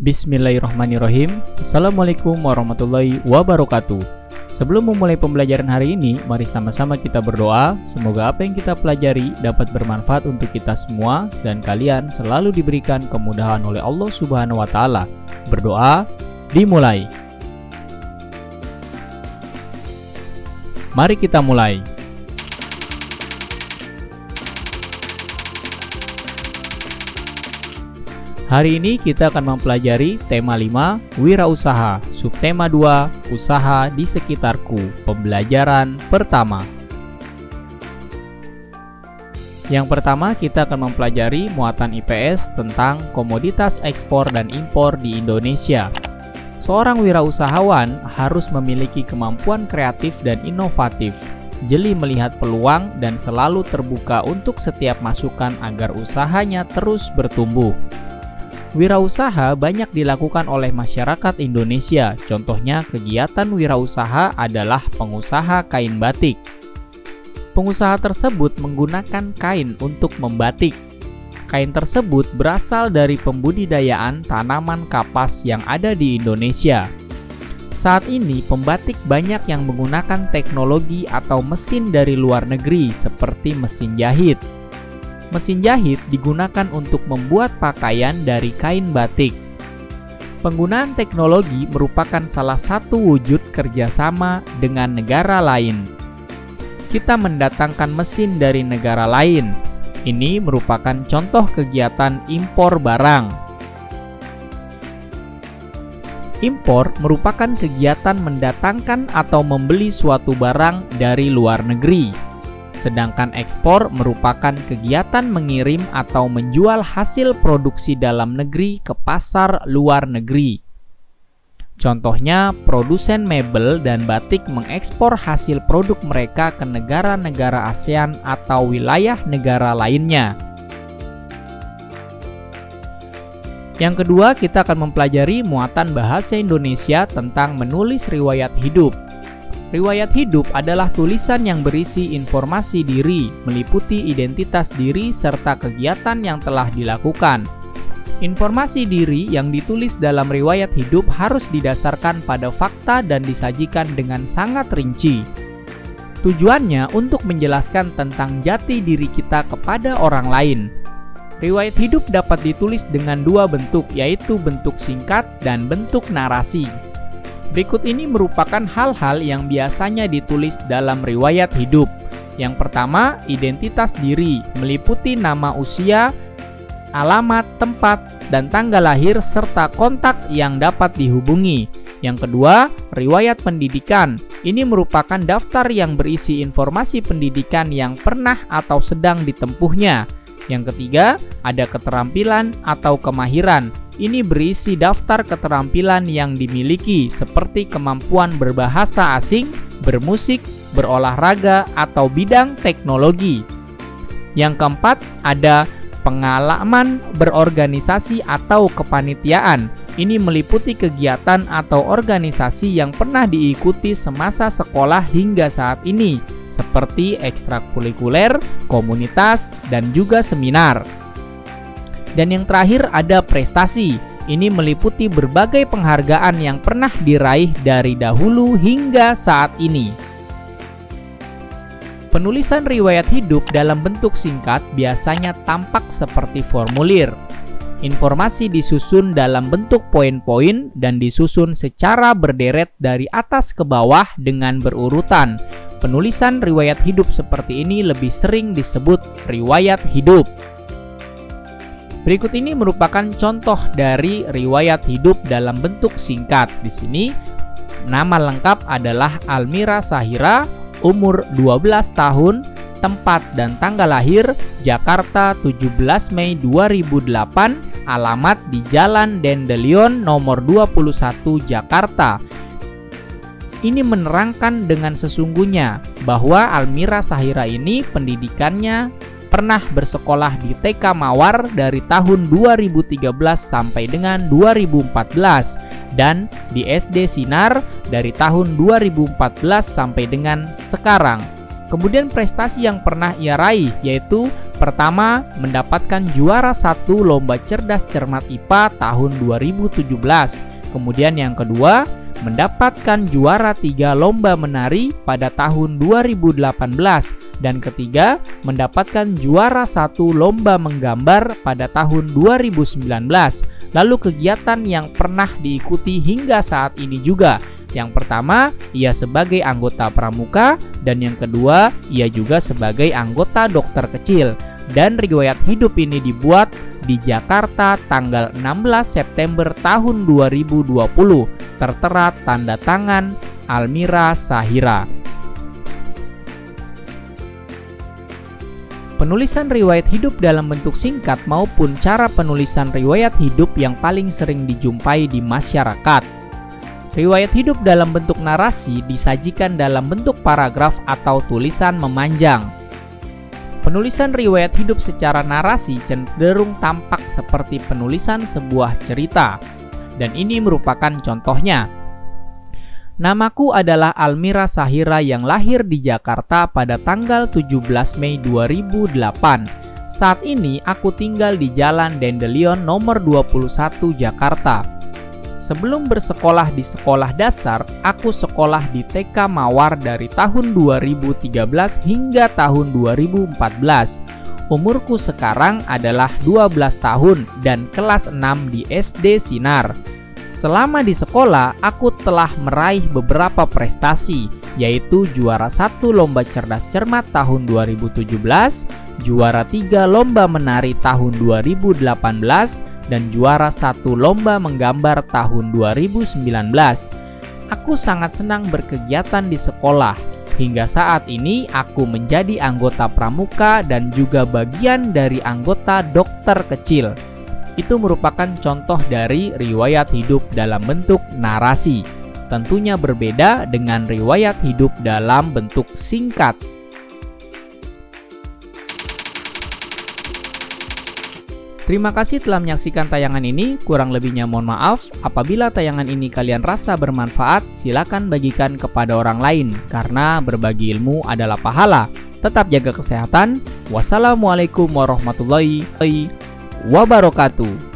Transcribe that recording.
Bismillahirrahmanirrahim. Assalamualaikum warahmatullahi wabarakatuh. Sebelum memulai pembelajaran hari ini, mari sama-sama kita berdoa. Semoga apa yang kita pelajari dapat bermanfaat untuk kita semua dan kalian selalu diberikan kemudahan oleh Allah Subhanahu wa Ta'ala. Berdoa dimulai. Mari kita mulai. Hari ini kita akan mempelajari tema 5, wirausaha, subtema 2, usaha di sekitarku, pembelajaran pertama. Yang pertama kita akan mempelajari muatan IPS tentang komoditas ekspor dan impor di Indonesia. Seorang wirausahawan harus memiliki kemampuan kreatif dan inovatif, jeli melihat peluang dan selalu terbuka untuk setiap masukan agar usahanya terus bertumbuh. Wirausaha banyak dilakukan oleh masyarakat Indonesia. Contohnya kegiatan wirausaha adalah pengusaha kain batik. Pengusaha tersebut menggunakan kain untuk membatik. Kain tersebut berasal dari pembudidayaan tanaman kapas yang ada di Indonesia. Saat ini pembatik banyak yang menggunakan teknologi atau mesin dari luar negeri seperti mesin jahit. Mesin jahit digunakan untuk membuat pakaian dari kain batik. Penggunaan teknologi merupakan salah satu wujud kerjasama dengan negara lain. Kita mendatangkan mesin dari negara lain. Ini merupakan contoh kegiatan impor barang. Impor merupakan kegiatan mendatangkan atau membeli suatu barang dari luar negeri. Sedangkan ekspor merupakan kegiatan mengirim atau menjual hasil produksi dalam negeri ke pasar luar negeri. Contohnya, produsen mebel dan batik mengekspor hasil produk mereka ke negara-negara ASEAN atau wilayah negara lainnya. Yang kedua, kita akan mempelajari muatan bahasa Indonesia tentang menulis riwayat hidup. Riwayat hidup adalah tulisan yang berisi informasi diri, meliputi identitas diri serta kegiatan yang telah dilakukan. Informasi diri yang ditulis dalam riwayat hidup harus didasarkan pada fakta dan disajikan dengan sangat rinci. Tujuannya untuk menjelaskan tentang jati diri kita kepada orang lain. Riwayat hidup dapat ditulis dengan dua bentuk, yaitu bentuk singkat dan bentuk narasi. Berikut ini merupakan hal-hal yang biasanya ditulis dalam riwayat hidup. Yang pertama, identitas diri, meliputi nama, usia, alamat, tempat, dan tanggal lahir, serta kontak yang dapat dihubungi. Yang kedua, riwayat pendidikan. Ini merupakan daftar yang berisi informasi pendidikan yang pernah atau sedang ditempuhnya. Yang ketiga, ada keterampilan atau kemahiran. Ini berisi daftar keterampilan yang dimiliki seperti kemampuan berbahasa asing, bermusik, berolahraga, atau bidang teknologi. Yang keempat, ada pengalaman berorganisasi atau kepanitiaan. Ini meliputi kegiatan atau organisasi yang pernah diikuti semasa sekolah hingga saat ini, seperti ekstrakurikuler, komunitas, dan juga seminar. Dan yang terakhir ada prestasi. Ini meliputi berbagai penghargaan yang pernah diraih dari dahulu hingga saat ini. Penulisan riwayat hidup dalam bentuk singkat biasanya tampak seperti formulir. Informasi disusun dalam bentuk poin-poin dan disusun secara berderet dari atas ke bawah dengan berurutan. Penulisan riwayat hidup seperti ini lebih sering disebut riwayat hidup. Berikut ini merupakan contoh dari riwayat hidup dalam bentuk singkat. Di sini nama lengkap adalah Almira Sahira, umur 12 tahun, tempat dan tanggal lahir Jakarta 17 Mei 2008, alamat di Jalan Dendelion nomor 21 Jakarta. Ini menerangkan dengan sesungguhnya bahwa Almira Sahira ini pendidikannya pernah bersekolah di TK Mawar dari tahun 2013 sampai dengan 2014 dan di SD Sinar dari tahun 2014 sampai dengan sekarang. Kemudian prestasi yang pernah ia raih yaitu pertama, mendapatkan juara 1 Lomba Cerdas Cermat IPA tahun 2017. Kemudian yang kedua, mendapatkan juara 3 Lomba Menari pada tahun 2018. Dan ketiga, mendapatkan juara 1 Lomba Menggambar pada tahun 2019. Lalu kegiatan yang pernah diikuti hingga saat ini juga. Yang pertama, ia sebagai anggota pramuka, dan yang kedua, ia juga sebagai anggota dokter kecil. Dan riwayat hidup ini dibuat di Jakarta tanggal 16 September tahun 2020, tertera tanda tangan Almira Sahira. Penulisan riwayat hidup dalam bentuk singkat maupun cara penulisan riwayat hidup yang paling sering dijumpai di masyarakat. Riwayat hidup dalam bentuk narasi disajikan dalam bentuk paragraf atau tulisan memanjang. Penulisan riwayat hidup secara narasi cenderung tampak seperti penulisan sebuah cerita, dan ini merupakan contohnya. Namaku adalah Almira Sahira yang lahir di Jakarta pada tanggal 17 Mei 2008. Saat ini aku tinggal di Jalan Dendelion nomor 21 Jakarta. Sebelum bersekolah di sekolah dasar, aku sekolah di TK Mawar dari tahun 2013 hingga tahun 2014. Umurku sekarang adalah 12 tahun dan kelas 6 di SD Sinar. Selama di sekolah, aku telah meraih beberapa prestasi, yaitu juara 1 Lomba Cerdas Cermat tahun 2017, juara 3 Lomba Menari tahun 2018, dan juara 1 Lomba Menggambar tahun 2019. Aku sangat senang berkegiatan di sekolah. Hingga saat ini aku menjadi anggota pramuka dan juga bagian dari anggota dokter kecil. Itu merupakan contoh dari riwayat hidup dalam bentuk narasi. Tentunya berbeda dengan riwayat hidup dalam bentuk singkat. Terima kasih telah menyaksikan tayangan ini, kurang lebihnya mohon maaf. Apabila tayangan ini kalian rasa bermanfaat, silakan bagikan kepada orang lain, karena berbagi ilmu adalah pahala. Tetap jaga kesehatan. Wassalamualaikum warahmatullahi wabarakatuh.